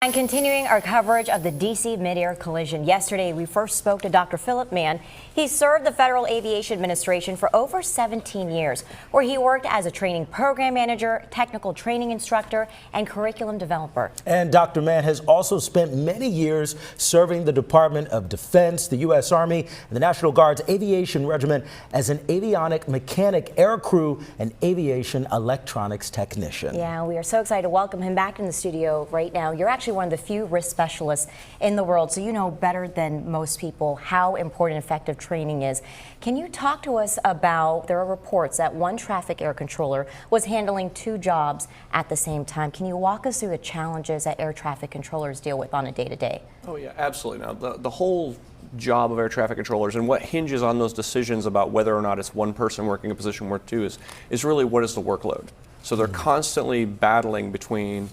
And continuing our coverage of the D.C. mid-air collision, yesterday we first spoke to Dr. Philip Mann. He served the Federal Aviation Administration for over 17 years, where he worked as a training program manager, technical training instructor, and curriculum developer. And Dr. Mann has also spent many years serving the Department of Defense, the U.S. Army, and the National Guard's Aviation Regiment as an avionic mechanic, aircrew, and aviation electronics technician. Yeah, we are so excited to welcome him back in the studio right now. You're actually one of the few risk specialists in the world, so you know better than most people how important effective training is. Can you talk to us about, there are reports that one traffic air controller was handling two jobs at the same time. Can you walk us through the challenges that air traffic controllers deal with on a day-to-day? Oh yeah, absolutely. Now, the whole job of air traffic controllers and what hinges on those decisions about whether or not it's one person working a position or two is really what is the workload. So they're constantly battling between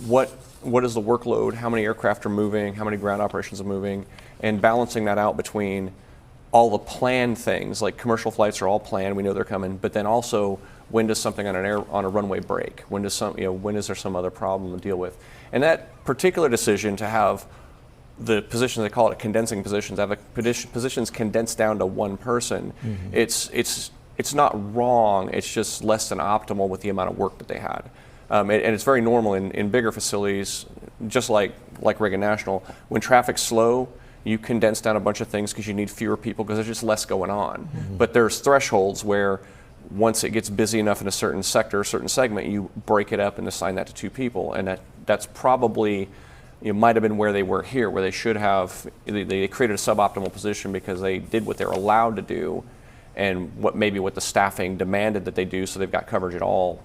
what is the workload, how many aircraft are moving, how many ground operations are moving, and balancing that out between all the planned things, like commercial flights are all planned, we know they're coming, but then also when does something on a runway break? When is there some other problem to deal with? And that particular decision to have the positions, they call it condensing positions, have positions condensed down to one person, it's not wrong, it's just less than optimal with the amount of work that they had. And it's very normal in bigger facilities, just like Reagan National. When traffic's slow, you condense down a bunch of things because you need fewer people because there's just less going on. But there's thresholds where once it gets busy enough in a certain sector, a certain segment, you break it up and assign that to two people. And that's probably, might have been where they were here, where they should have, they created a suboptimal position because they did what they're allowed to do and what the staffing demanded that they do, so they've got coverage at all.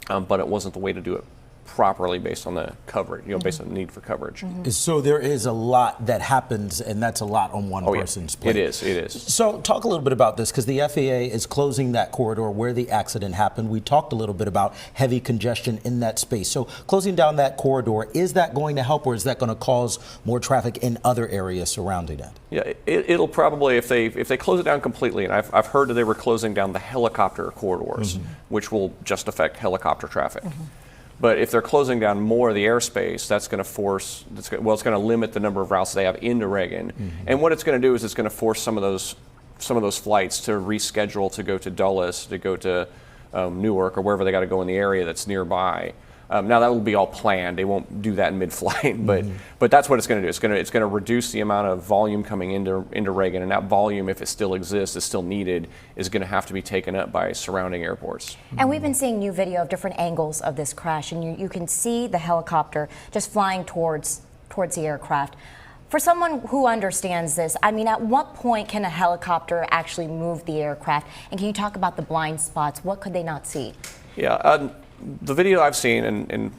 But it wasn't the way to do it properly based on the coverage, based on the need for coverage. So there is a lot that happens, and that's a lot on one person's plate. It is. So talk a little bit about this, because the FAA is closing that corridor where the accident happened. We talked a little bit about heavy congestion in that space. So closing down that corridor, is that going to help, or is that going to cause more traffic in other areas surrounding that? Yeah, it'll probably, if they close it down completely, and I've heard that they were closing down the helicopter corridors, which will just affect helicopter traffic. But if they're closing down more of the airspace, that's going to it's going to limit the number of routes they have into Reagan. And what it's going to do is it's going to force some of those flights to reschedule to go to Dulles, to go to Newark, or wherever they got to go in the area that's nearby. Now that will be all planned. They won't do that in mid-flight, but that's what it's going to do. It's going to reduce the amount of volume coming into Reagan, and that volume, if it still exists, is still needed, is going to have to be taken up by surrounding airports. And we've been seeing new video of different angles of this crash, and you can see the helicopter just flying towards the aircraft. For someone who understands this, I mean, at what point can a helicopter actually move the aircraft? And can you talk about the blind spots? What could they not see? Yeah. The video I've seen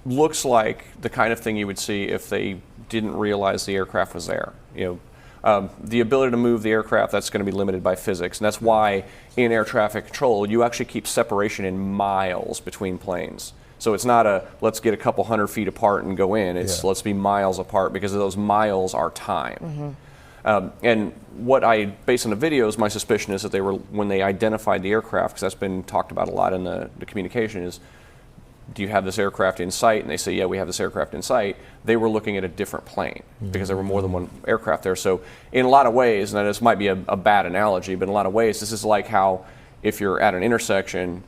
looks like the kind of thing you would see if they didn't realize the aircraft was there. The ability to move the aircraft, that's going to be limited by physics, and that's why in air traffic control you actually keep separation in miles between planes. So it's not a let's get a couple 100 feet apart and go in. It's let's be miles apart, because those miles are time. And what based on the videos, my suspicion is that when they identified the aircraft, because that's been talked about a lot in the communication, is, do you have this aircraft in sight? And they say, yeah, we have this aircraft in sight. They were looking at a different plane because there were more than one aircraft there. So in a lot of ways, and this might be a bad analogy, but in a lot of ways, this is like how if you're at an intersection,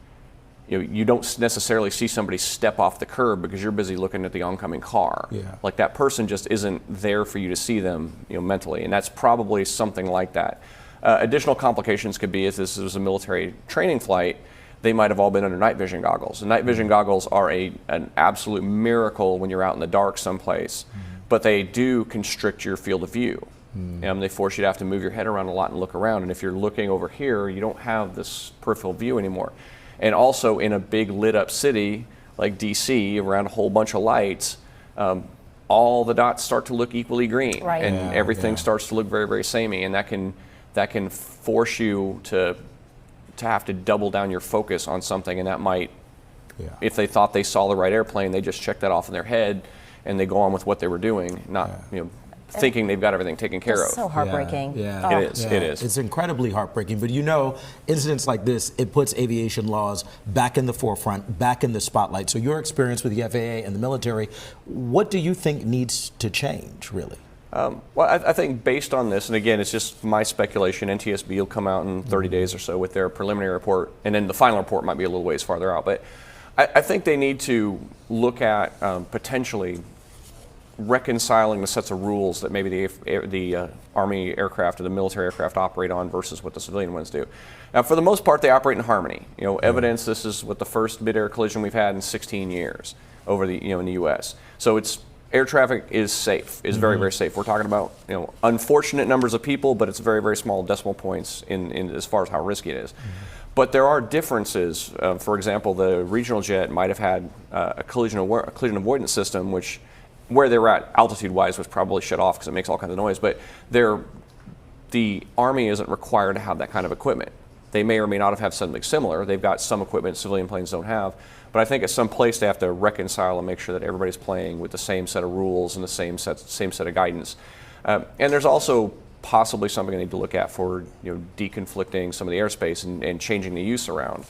you don't necessarily see somebody step off the curb because you're busy looking at the oncoming car. Like that person just isn't there for you to see them, mentally, and that's probably something like that. Additional complications could be, if this was a military training flight, they might have all been under night vision goggles. And night vision goggles are an absolute miracle when you're out in the dark someplace, but they do constrict your field of view. They force you to have to move your head around a lot and look around, and if you're looking over here, you don't have this peripheral view anymore. And also in a big lit up city like DC, around a whole bunch of lights, all the dots start to look equally green, and everything starts to look very, very samey, and that can force you to have to double down your focus on something, and that might, if they thought they saw the right airplane, they just check that off in their head and they go on with what they were doing, not thinking they've got everything taken care It's of. so heartbreaking. Yeah, Oh. It is. It is. It's incredibly heartbreaking. But you know, incidents like this, it puts aviation laws back in the forefront, back in the spotlight. So your experience with the FAA and the military, what do you think needs to change, really? Well, I think based on this, and again, it's just my speculation, NTSB will come out in 30 days or so with their preliminary report, and then the final report might be a little ways farther out. But I think they need to look at potentially reconciling the sets of rules that maybe the Army aircraft or the military aircraft operate on versus what the civilian ones do. Now, for the most part, they operate in harmony. You know, evidence this is what the first mid-air collision we've had in 16 years over the in the U.S. So it's air traffic is safe, is very, very safe. We're talking about unfortunate numbers of people, but it's very, very small decimal points in as far as how risky it is. But there are differences. For example, the regional jet might have had a collision avoidance system, where they were at altitude-wise was probably shut off because it makes all kinds of noise. But the Army isn't required to have that kind of equipment. They may or may not have had something similar. They've got some equipment civilian planes don't have. But I think at some place they have to reconcile and make sure that everybody's playing with the same set of rules and the same set of guidance. And there's also possibly something I need to look at for deconflicting some of the airspace and changing the use around.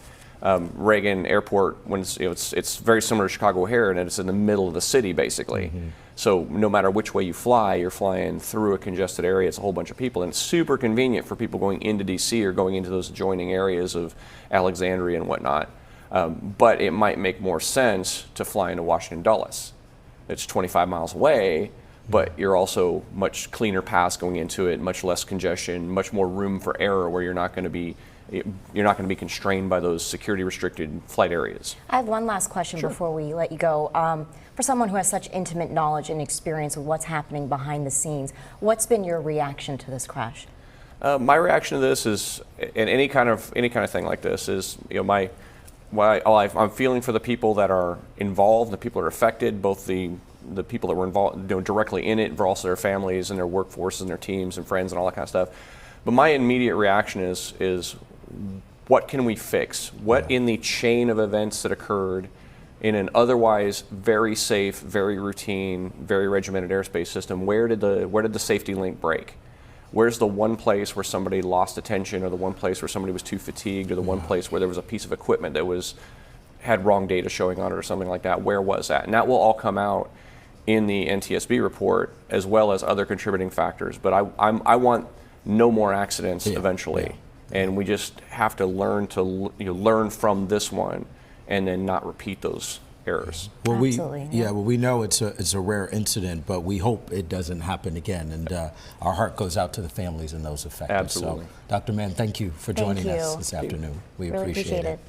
Reagan Airport, when it's very similar to Chicago O'Hare, and it's in the middle of the city basically. So no matter which way you fly, you're flying through a congested area. It's a whole bunch of people, and it's super convenient for people going into DC or going into those adjoining areas of Alexandria and whatnot. But it might make more sense to fly into Washington Dulles. It's 25 miles away, but you're also much cleaner paths going into it, much less congestion, much more room for error where you're not going to be constrained by those security restricted flight areas. I have one last question before we let you go. For someone who has such intimate knowledge and experience with what's happening behind the scenes, what's been your reaction to this crash? My reaction to this is, and any kind of thing like this is, I'm feeling for the people that are involved, the people that are affected, both the people that were involved directly in it, but also their families and their workforces and their teams and friends and all that kind of stuff. But my immediate reaction is what can we fix? What in the chain of events that occurred in an otherwise very safe, very routine, very regimented airspace system, where did the safety link break? Where's the one place where somebody lost attention, or the one place where somebody was too fatigued, or the one place where there was a piece of equipment that had wrong data showing on it or something like that? Where was that? And that will all come out in the NTSB report, as well as other contributing factors. But I want no more accidents eventually. And we just have to learn to learn from this one, and then not repeat those errors. Well, Absolutely, we know it's a rare incident, but we hope it doesn't happen again. And our heart goes out to the families and those affected. Absolutely. So, Dr. Mann, thank you for joining us this Thank you. afternoon. We Really appreciate it.